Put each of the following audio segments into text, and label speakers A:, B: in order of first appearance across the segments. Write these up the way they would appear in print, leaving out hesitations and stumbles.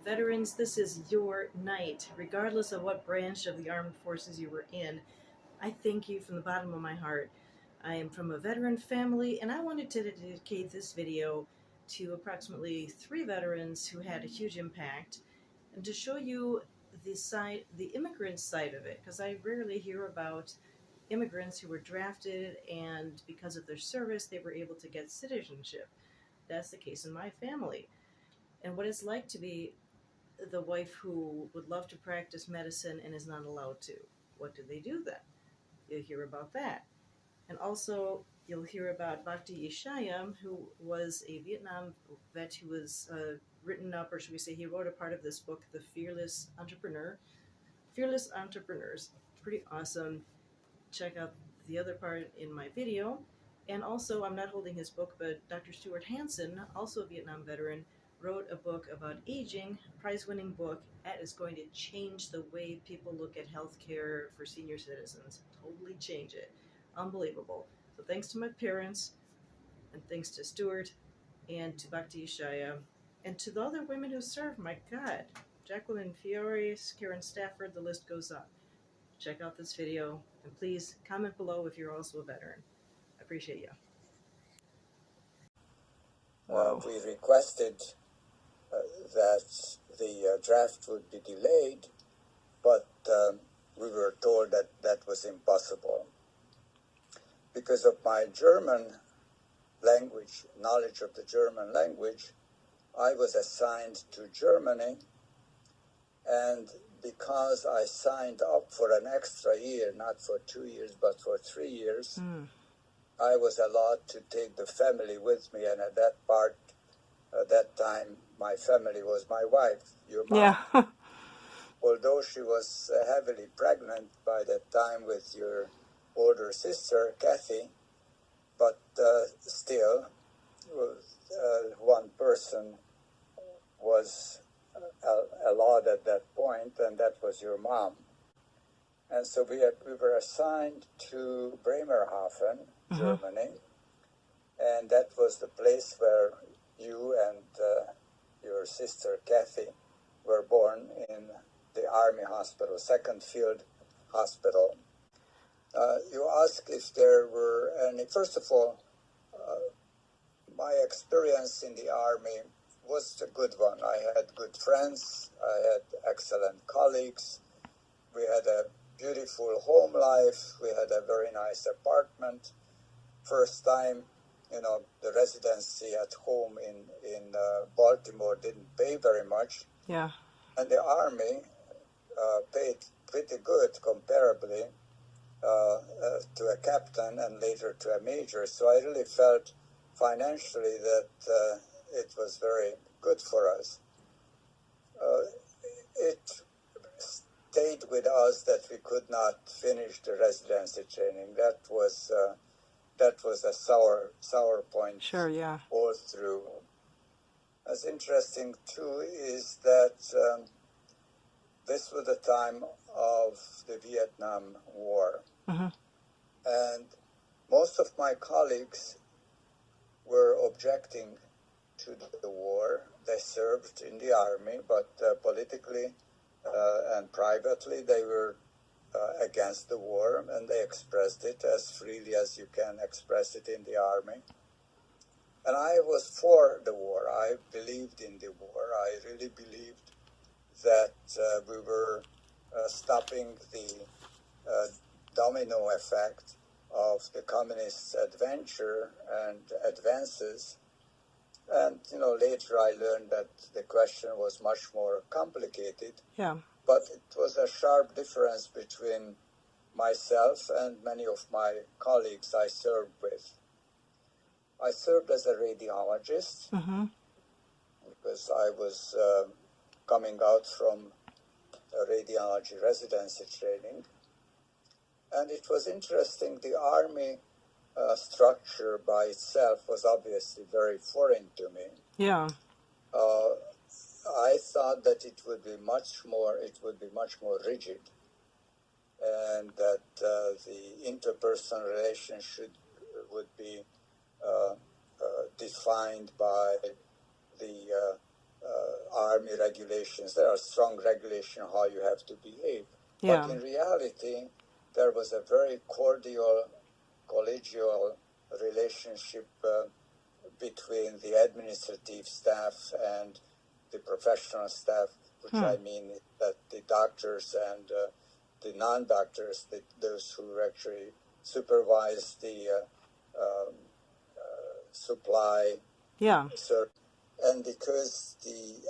A: Veterans, this is your night. Regardless of what branch of the armed forces you were in, I thank you from the bottom of my heart. I am from a veteran family, and I wanted to dedicate this video to approximately 3 veterans who had a huge impact, and to show you the immigrant side of it, because I rarely hear about immigrants who were drafted and because of their service they were able to get citizenship. That's the case in my family. And what it's like to be the wife who would love to practice medicine and is not allowed to. What do they do then? You'll hear about that. And also, you'll hear about Bhakti Ishayam, who was a Vietnam vet who was written up, or should we say, he wrote a part of this book, The Fearless Entrepreneur. Fearless Entrepreneurs. Pretty awesome. Check out the other part in my video. And also, I'm not holding his book, but Dr. Stuart Hansen, also a Vietnam veteran, wrote a book about aging, prize-winning book, that is going to change the way people look at healthcare for senior citizens. Totally change it. Unbelievable. So thanks to my parents, and thanks to Stuart, and to Bhakti Ishaya, and to the other women who served, my God. Jacqueline Fiore, Karen Stafford, the list goes on. Check out this video, and please comment below if you're also a veteran. I appreciate you.
B: We requested that the draft would be delayed, but we were told that that was impossible. Because of my German language, knowledge of the German language, I was assigned to Germany, and because I signed up for an extra year, not for 2 years, but for 3 years, I was allowed to take the family with me, and at that time, my family was my wife, your mom.
A: Yeah.
B: Although she was heavily pregnant by that time with your older sister, Kathy, but still, one person was allowed at that point, and that was your mom. And so we were assigned to Bremerhaven, Germany, and that was the place where you and your sister Kathy were born, in the Army Hospital, 2nd Field Hospital. You asked if there were any. First of all, my experience in the Army was a good one. I had good friends, I had excellent colleagues, we had a beautiful home life, we had a very nice apartment. First time, the residency at home in Baltimore didn't pay very much.
A: Yeah.
B: And the Army paid pretty good comparably to a captain and later to a major. So I really felt financially that it was very good for us. It stayed with us that we could not finish the residency training. That was a sour point.
A: Sure, yeah.
B: All through. What's interesting too is that this was the time of the Vietnam War. And most of my colleagues were objecting to the war. They served in the Army, but politically and privately they were against the war, and they expressed it as freely as you can express it in the Army. And I was for the war. I believed in the war. I really believed that we were stopping the domino effect of the communists' adventure and advances. And, later I learned that the question was much more complicated.
A: Yeah.
B: But it was a sharp difference between myself and many of my colleagues I served with. I served as a radiologist because I was coming out from a radiology residency training. And it was interesting, the Army structure by itself was obviously very foreign to me.
A: Yeah.
B: I thought that it would be much more rigid, and that the interpersonal relationship would be defined by the Army regulations. There are strong regulations how you have to behave.
A: Yeah.
B: But in reality, there was a very cordial, collegial relationship between the administrative staff and the professional staff, which I mean that the doctors and the non-doctors, those who actually supervise the supply.
A: Yeah.
B: And because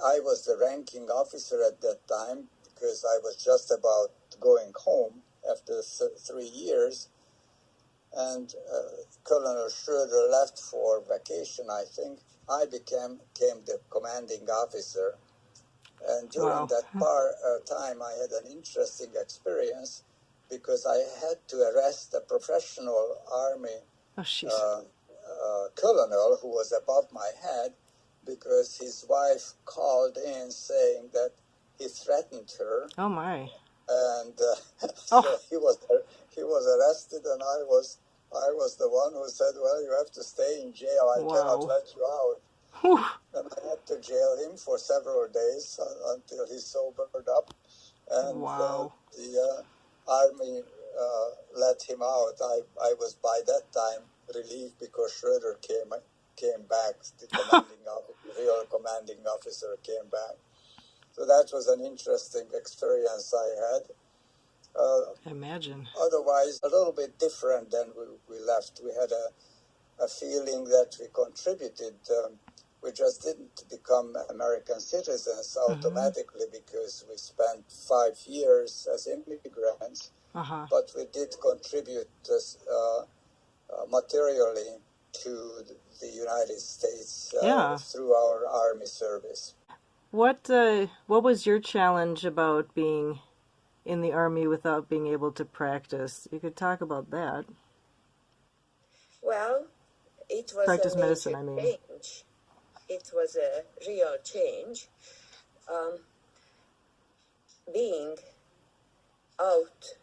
B: I was the ranking officer at that time, because I was just about going home after 3 years, and Colonel Schroeder left for vacation, I think, I became the commanding officer. And during that time, I had an interesting experience because I had to arrest a professional Army colonel who was above my head because his wife called in saying that he threatened her.
A: Oh my!
B: And so he was arrested, and I was the one who said, "Well, you have to stay in jail. I cannot let you out." And I had to jail him for several days until he sobered up, and the Army let him out. I was by that time relieved because Schroeder came back. The real commanding officer came back. So that was an interesting experience I had.
A: Imagine.
B: Otherwise, a little bit different than we left. We had a feeling that we contributed. We just didn't become American citizens automatically because we spent 5 years as immigrants, but we did contribute materially to the United States through our Army service.
A: What was your challenge about being in the Army without being able to practice? You could talk about that.
C: Well, it was
A: practice
C: a major
A: medicine, I mean.
C: change. It was a real change. Being out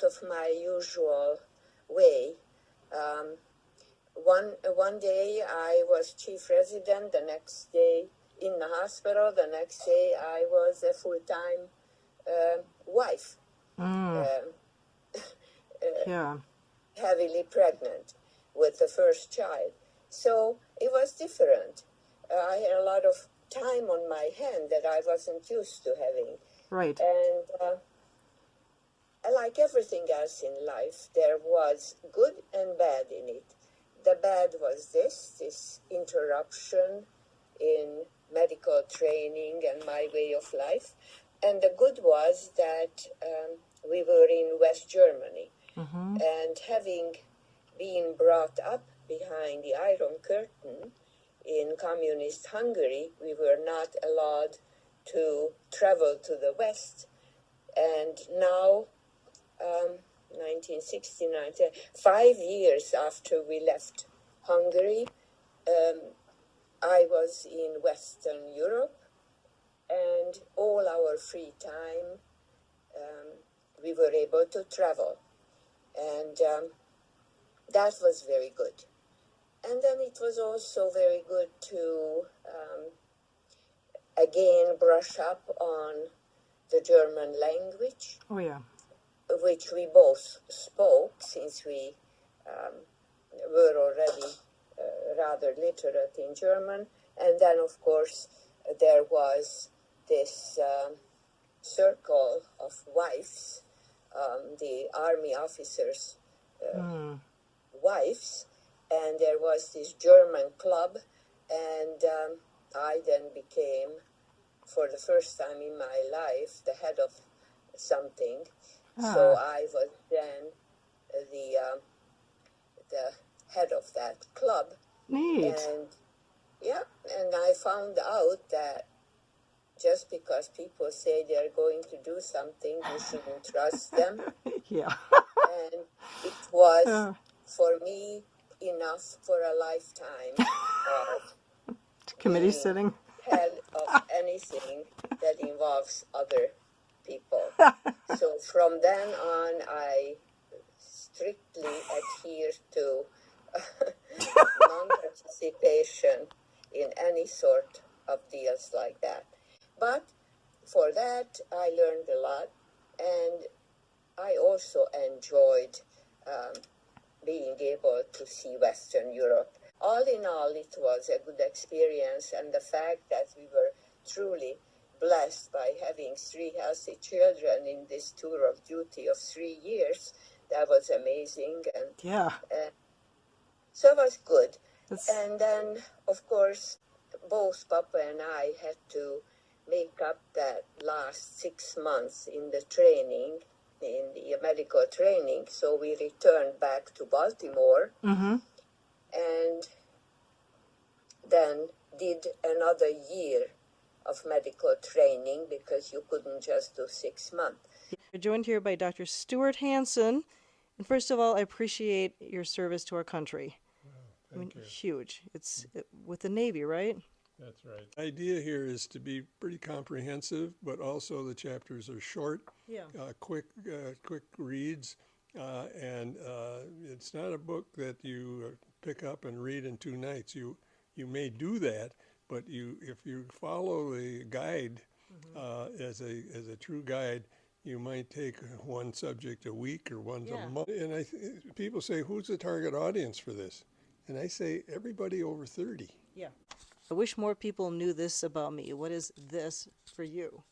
C: of my usual way. One day I was chief resident, the next day in the hospital, the next day I was a full-time wife, heavily pregnant with the first child. So it was different. I had a lot of time on my hand that I wasn't used to having.
A: Right.
C: And like everything else in life, there was good and bad in it. The bad was this interruption in medical training and my way of life. And the good was that we were in West Germany. And having been brought up behind the Iron Curtain in communist Hungary, we were not allowed to travel to the West. And now, 1969, 5 years after we left Hungary, I was in Western Europe, and all our free time we were able to travel. And that was very good. And then it was also very good to again brush up on the German language.
A: Oh, yeah.
C: Which we both spoke since we were already rather literate in German. And then, of course, there was this circle of wives, the army officers' wives, and there was this German club, and I then became, for the first time in my life, the head of something. So I was then the head of that club.
A: Neat.
C: And and I found out that just because people say they're going to do something, you shouldn't trust them.
A: Yeah.
C: And it was, for me, enough for a lifetime of
A: committee sitting.
C: Head of anything that involves other people. So from then on, I strictly adhere to non-participation in any sort of deals like that. But for that, I learned a lot, and I also enjoyed being able to see Western Europe. All in all, it was a good experience, and the fact that we were truly blessed by having 3 healthy children in this tour of duty of 3 years, that was amazing. And
A: Yeah.
C: so it was good.
A: That's...
C: And then, of course, both Papa and I had to make up that last 6 months in the training, in the medical training. So we returned back to Baltimore and then did another year of medical training because you couldn't just do 6 months.
A: You're joined here by Dr. Stuart Hansen. And first of all, I appreciate your service to our country.
D: Thank you.
A: Huge. It's with the Navy, right?
D: That's right. The idea here is to be pretty comprehensive, but also the chapters are short, quick reads, and it's not a book that you pick up and read in 2 nights. You may do that, but if you follow the guide as a true guide, you might take one subject a week or one a month. And people say, who's the target audience for this? And I say, everybody over 30.
A: Yeah. I wish more people knew this about me. What is this for you?